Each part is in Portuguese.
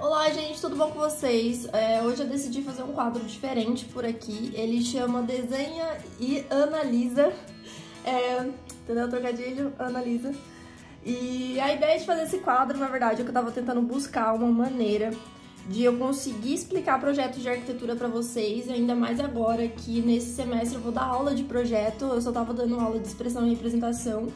Olá, gente, tudo bom com vocês? Hoje eu decidi fazer um quadro diferente por aqui. Ele chama Desenha e Analisa. Entendeu? Trocadilho, analisa. E a ideia de fazer esse quadro, na verdade, é que eu tava tentando buscar uma maneira de eu conseguir explicar projetos de arquitetura pra vocês, ainda mais agora que nesse semestre eu vou dar aula de projeto, eu só tava dando aula de expressão e representação.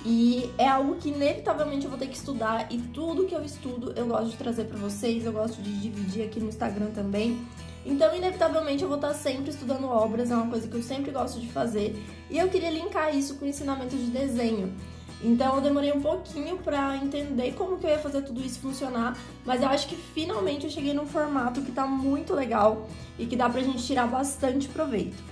E é algo que inevitavelmente eu vou ter que estudar, e tudo que eu estudo eu gosto de trazer pra vocês, eu gosto de dividir aqui no Instagram também. Então, inevitavelmente, eu vou estar sempre estudando obras, é uma coisa que eu sempre gosto de fazer, e eu queria linkar isso com o ensinamento de desenho. Então, eu demorei um pouquinho pra entender como que eu ia fazer tudo isso funcionar, mas eu acho que finalmente eu cheguei num formato que tá muito legal e que dá pra gente tirar bastante proveito.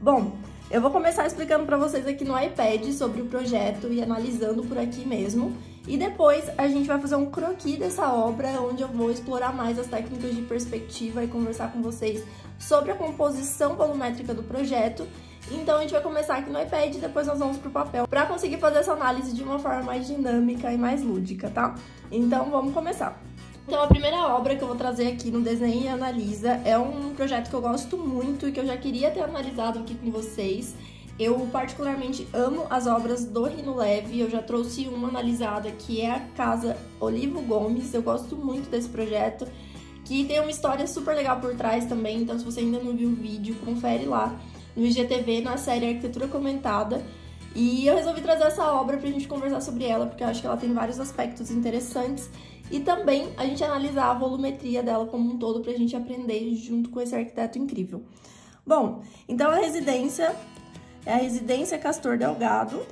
Bom, eu vou começar explicando para vocês aqui no iPad sobre o projeto e analisando por aqui mesmo. E depois a gente vai fazer um croquis dessa obra, onde eu vou explorar mais as técnicas de perspectiva e conversar com vocês sobre a composição volumétrica do projeto. Então a gente vai começar aqui no iPad e depois nós vamos pro papel para conseguir fazer essa análise de uma forma mais dinâmica e mais lúdica, tá? Então vamos começar. Então, a primeira obra que eu vou trazer aqui no Desenha e Analisa é um projeto que eu gosto muito e que eu já queria ter analisado aqui com vocês. Eu particularmente amo as obras do Rino Leve, eu já trouxe uma analisada que é a Casa Olivo Gomes, eu gosto muito desse projeto, que tem uma história super legal por trás também, então se você ainda não viu o vídeo, confere lá no IGTV, na série Arquitetura Comentada. E eu resolvi trazer essa obra pra gente conversar sobre ela, porque eu acho que ela tem vários aspectos interessantes. E também a gente analisar a volumetria dela como um todo pra gente aprender junto com esse arquiteto incrível. Bom, então a residência é a Residência Castor Delgado.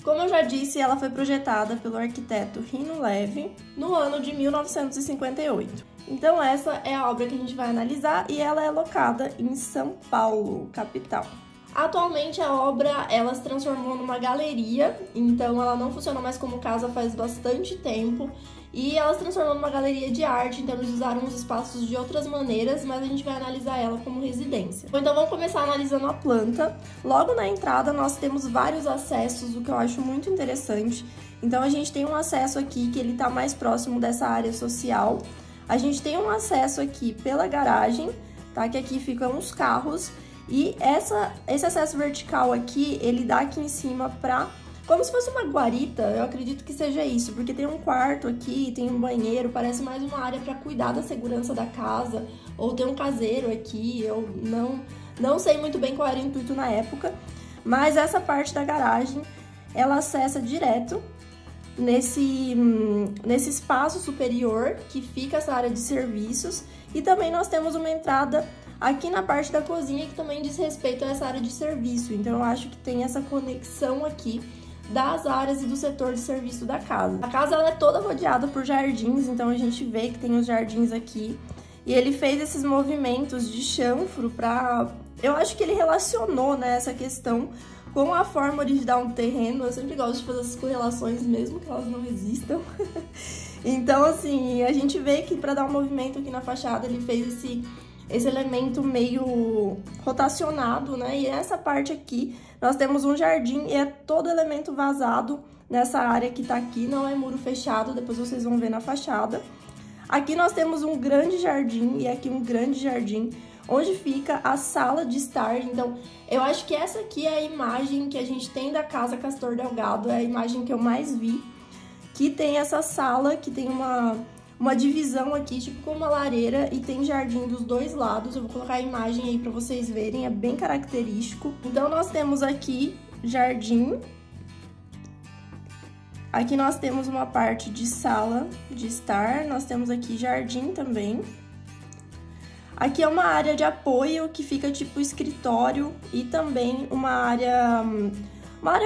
Como eu já disse, ela foi projetada pelo arquiteto Rino Leve no ano de 1958. Então essa é a obra que a gente vai analisar e ela é locada em São Paulo, capital. Atualmente a obra ela se transformou numa galeria, então ela não funciona mais como casa faz bastante tempo, e ela se transformou numa galeria de arte, então eles usaram os espaços de outras maneiras, mas a gente vai analisar ela como residência. Então vamos começar analisando a planta. Logo na entrada nós temos vários acessos, o que eu acho muito interessante. Então a gente tem um acesso aqui que ele tá mais próximo dessa área social. A gente tem um acesso aqui pela garagem, tá? Que aqui ficam os carros. E esse acesso vertical aqui, ele dá aqui em cima pra... como se fosse uma guarita, eu acredito que seja isso, porque tem um quarto aqui, tem um banheiro, parece mais uma área pra cuidar da segurança da casa, ou tem um caseiro aqui, eu não sei muito bem qual era o intuito na época, mas essa parte da garagem, ela acessa direto nesse espaço superior, que fica essa área de serviços, e também nós temos uma entrada aqui na parte da cozinha, que também diz respeito a essa área de serviço. Então eu acho que tem essa conexão aqui das áreas e do setor de serviço da casa. A casa ela é toda rodeada por jardins, então a gente vê que tem os jardins aqui. E ele fez esses movimentos de chanfro pra... eu acho que ele relacionou, né, essa questão com a forma original do terreno. Eu sempre gosto de fazer essas correlações, mesmo que elas não existam. Então, assim, a gente vê que para dar um movimento aqui na fachada, ele fez esse elemento meio rotacionado, né? E essa parte aqui, nós temos um jardim e é todo elemento vazado nessa área que tá aqui, não é muro fechado, depois vocês vão ver na fachada. Aqui nós temos um grande jardim e aqui um grande jardim, onde fica a sala de estar. Então, eu acho que essa aqui é a imagem que a gente tem da Casa Castor Delgado, é a imagem que eu mais vi, que tem essa sala, que tem uma divisão aqui, tipo com uma lareira, e tem jardim dos dois lados. Eu vou colocar a imagem aí pra vocês verem, é bem característico. Então nós temos aqui jardim. Aqui nós temos uma parte de sala de estar, nós temos aqui jardim também. Aqui é uma área de apoio que fica tipo escritório e também uma área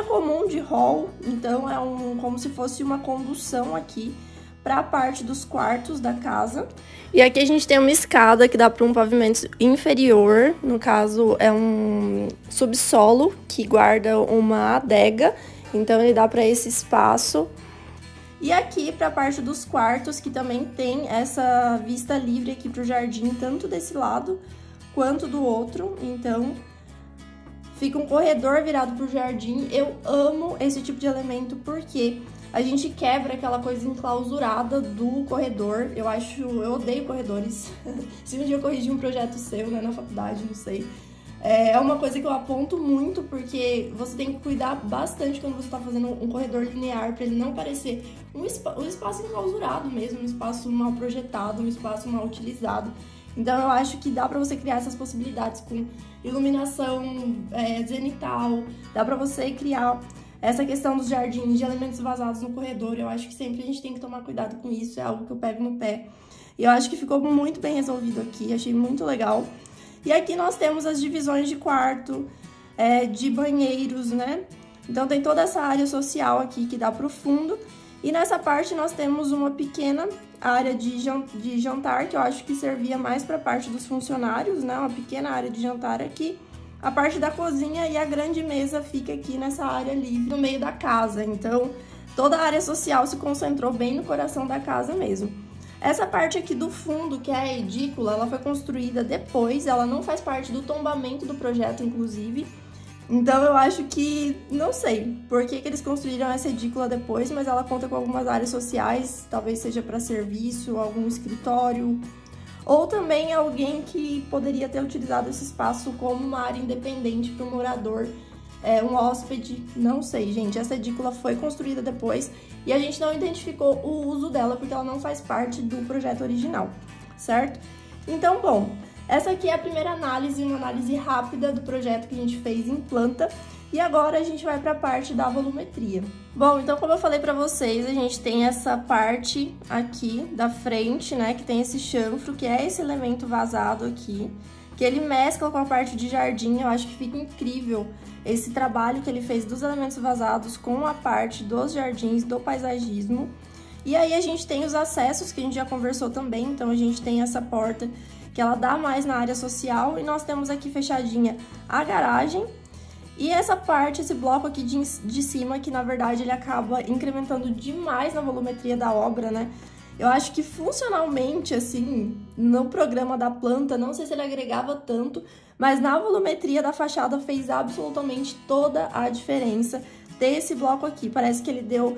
comum de hall, então é como se fosse uma condução aqui para a parte dos quartos da casa. E aqui a gente tem uma escada que dá para um pavimento inferior, no caso é um subsolo que guarda uma adega, então ele dá para esse espaço. E aqui para a parte dos quartos, que também tem essa vista livre aqui para o jardim, tanto desse lado quanto do outro, então fica um corredor virado para o jardim. Eu amo esse tipo de elemento porque a gente quebra aquela coisa enclausurada do corredor. Eu odeio corredores. Se um dia eu corrigir um projeto seu, né, na faculdade, não sei. É uma coisa que eu aponto muito, porque você tem que cuidar bastante quando você está fazendo um corredor linear, para ele não parecer um espaço enclausurado mesmo, um espaço mal projetado, um espaço mal utilizado. Então eu acho que dá para você criar essas possibilidades com iluminação zenital, dá para você criar essa questão dos jardins, de elementos vazados no corredor. Eu acho que sempre a gente tem que tomar cuidado com isso, é algo que eu pego no pé. E eu acho que ficou muito bem resolvido aqui, achei muito legal. E aqui nós temos as divisões de quarto, de banheiros, né? Então tem toda essa área social aqui que dá pro fundo. E nessa parte nós temos uma pequena área de jantar, que eu acho que servia mais para a parte dos funcionários, né? Uma pequena área de jantar aqui. A parte da cozinha e a grande mesa fica aqui nessa área livre, no meio da casa. Então, toda a área social se concentrou bem no coração da casa mesmo. Essa parte aqui do fundo, que é a edícula, ela foi construída depois, ela não faz parte do tombamento do projeto, inclusive. Então eu acho que, não sei por que eles construíram essa edícula depois, mas ela conta com algumas áreas sociais, talvez seja para serviço, algum escritório, ou também alguém que poderia ter utilizado esse espaço como uma área independente para o morador, um hóspede, não sei, gente. Essa edícula foi construída depois e a gente não identificou o uso dela porque ela não faz parte do projeto original, certo? Então, bom, essa aqui é a primeira análise, uma análise rápida do projeto que a gente fez em planta. E agora a gente vai para a parte da volumetria. Bom, então como eu falei para vocês, a gente tem essa parte aqui da frente, né, que tem esse chanfro, que é esse elemento vazado aqui, que ele mescla com a parte de jardim. Eu acho que fica incrível esse trabalho que ele fez dos elementos vazados com a parte dos jardins, do paisagismo. E aí a gente tem os acessos, que a gente já conversou também, então a gente tem essa porta que ela dá mais na área social, e nós temos aqui fechadinha a garagem. E essa parte, esse bloco aqui de cima, que na verdade ele acaba incrementando demais na volumetria da obra, né? Eu acho que funcionalmente, assim, no programa da planta, não sei se ele agregava tanto, mas na volumetria da fachada fez absolutamente toda a diferença ter esse bloco aqui. Parece que ele deu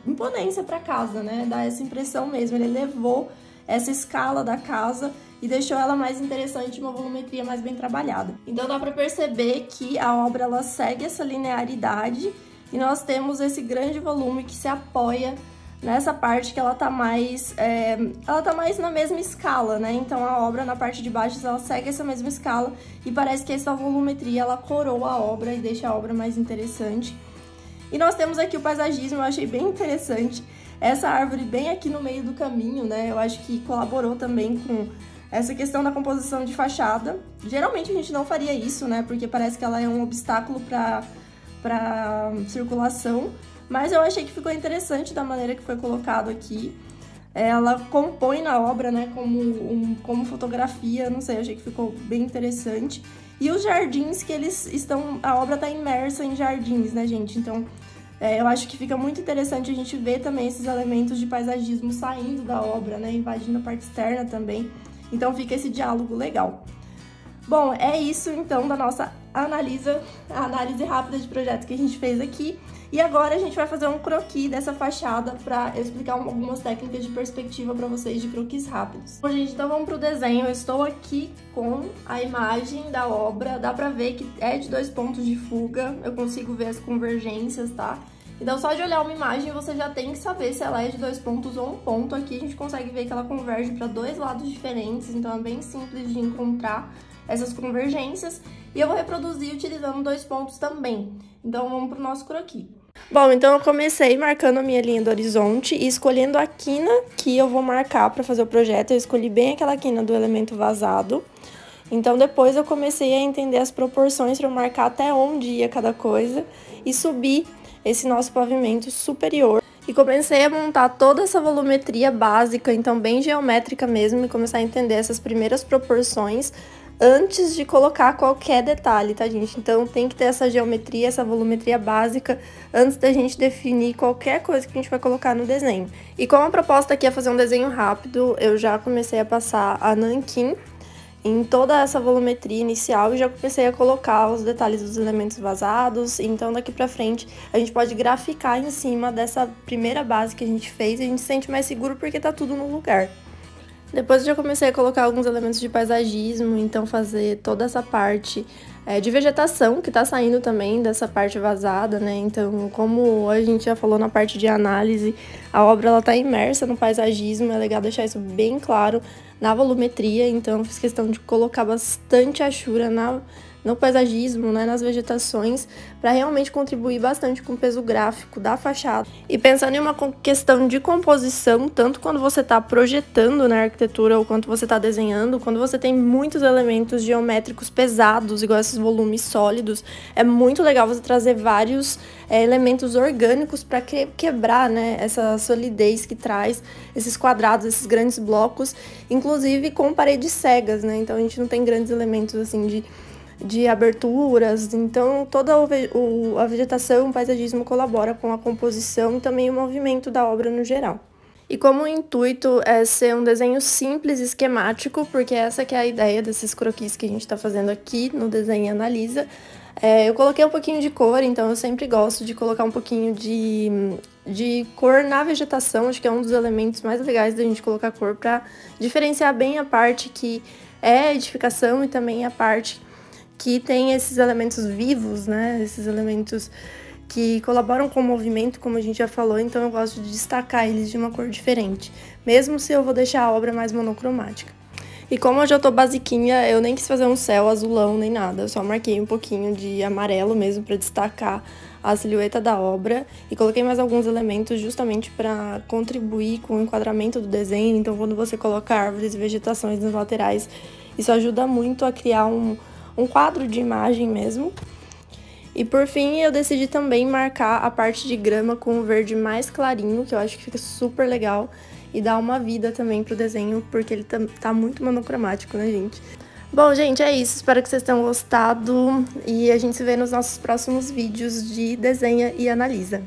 imponência para a casa, né? Dá essa impressão mesmo, ele levou essa escala da casa e deixou ela mais interessante, uma volumetria mais bem trabalhada. Então dá para perceber que a obra ela segue essa linearidade e nós temos esse grande volume que se apoia nessa parte que ela tá mais na mesma escala, né? Então a obra na parte de baixo ela segue essa mesma escala e parece que essa volumetria ela coroa a obra e deixa a obra mais interessante. E nós temos aqui o paisagismo, eu achei bem interessante essa árvore bem aqui no meio do caminho, né? Eu acho que colaborou também com essa questão da composição de fachada. Geralmente a gente não faria isso, né? Porque parece que ela é um obstáculo para circulação. Mas eu achei que ficou interessante da maneira que foi colocado aqui. Ela compõe na obra, né? Como fotografia, não sei, eu achei que ficou bem interessante. E os jardins que eles estão... A obra tá imersa em jardins, né, gente? Então, eu acho que fica muito interessante a gente ver também esses elementos de paisagismo saindo da obra, né? Invadindo a parte externa também. Então fica esse diálogo legal. Bom, é isso então da nossa análise rápida de projeto que a gente fez aqui. E agora a gente vai fazer um croquis dessa fachada para eu explicar algumas técnicas de perspectiva para vocês de croquis rápidos. Bom, gente, então vamos pro desenho. Eu estou aqui com a imagem da obra. Dá pra ver que é de 2 pontos de fuga. Eu consigo ver as convergências, tá? Então, só de olhar uma imagem, você já tem que saber se ela é de 2 pontos ou um ponto. Aqui a gente consegue ver que ela converge para 2 lados diferentes, então é bem simples de encontrar essas convergências. E eu vou reproduzir utilizando 2 pontos também. Então, vamos para o nosso croquis. Bom, então eu comecei marcando a minha linha do horizonte e escolhendo a quina que eu vou marcar para fazer o projeto. Eu escolhi bem aquela quina do elemento vazado. Então, depois eu comecei a entender as proporções para marcar até onde ia cada coisa e subir esse nosso pavimento superior. E comecei a montar toda essa volumetria básica, então bem geométrica mesmo, e começar a entender essas primeiras proporções antes de colocar qualquer detalhe, tá, gente? Então tem que ter essa geometria, essa volumetria básica antes da gente definir qualquer coisa que a gente vai colocar no desenho. E como a proposta aqui é fazer um desenho rápido, eu já comecei a passar a nanquim. em toda essa volumetria inicial e já comecei a colocar os detalhes dos elementos vazados. Então daqui pra frente a gente pode graficar em cima dessa primeira base que a gente fez e a gente se sente mais seguro porque tá tudo no lugar. Depois eu já comecei a colocar alguns elementos de paisagismo, então fazer toda essa parte de vegetação que tá saindo também dessa parte vazada, né? Então, como a gente já falou na parte de análise, a obra ela tá imersa no paisagismo, é legal deixar isso bem claro na volumetria, então eu fiz questão de colocar bastante achura no paisagismo, né, nas vegetações, para realmente contribuir bastante com o peso gráfico da fachada. E pensando em uma questão de composição, tanto quando você está projetando na arquitetura ou quando você está desenhando, quando você tem muitos elementos geométricos pesados, igual esses volumes sólidos, é muito legal você trazer vários elementos orgânicos para quebrar, né, essa solidez que traz esses quadrados, esses grandes blocos, inclusive com paredes cegas, né? Então a gente não tem grandes elementos assim de aberturas, então toda a vegetação, o paisagismo colabora com a composição e também o movimento da obra no geral. E como o intuito é ser um desenho simples e esquemático, porque essa que é a ideia desses croquis que a gente está fazendo aqui no Desenha e Analisa, eu coloquei um pouquinho de cor, então eu sempre gosto de colocar um pouquinho de cor na vegetação, acho que é um dos elementos mais legais da gente colocar cor para diferenciar bem a parte que é edificação e também a parte que tem esses elementos vivos, né? Esses elementos que colaboram com o movimento, como a gente já falou, então eu gosto de destacar eles de uma cor diferente, mesmo se eu vou deixar a obra mais monocromática. E como eu já tô basiquinha, eu nem quis fazer um céu azulão nem nada, eu só marquei um pouquinho de amarelo mesmo para destacar a silhueta da obra e coloquei mais alguns elementos justamente para contribuir com o enquadramento do desenho, então quando você coloca árvores e vegetações nas laterais, isso ajuda muito a criar um quadro de imagem mesmo. E por fim, eu decidi também marcar a parte de grama com o verde mais clarinho, que eu acho que fica super legal e dá uma vida também pro desenho, porque ele tá muito monocromático, né, gente? Bom, gente, é isso. Espero que vocês tenham gostado e a gente se vê nos nossos próximos vídeos de Desenha e Analisa.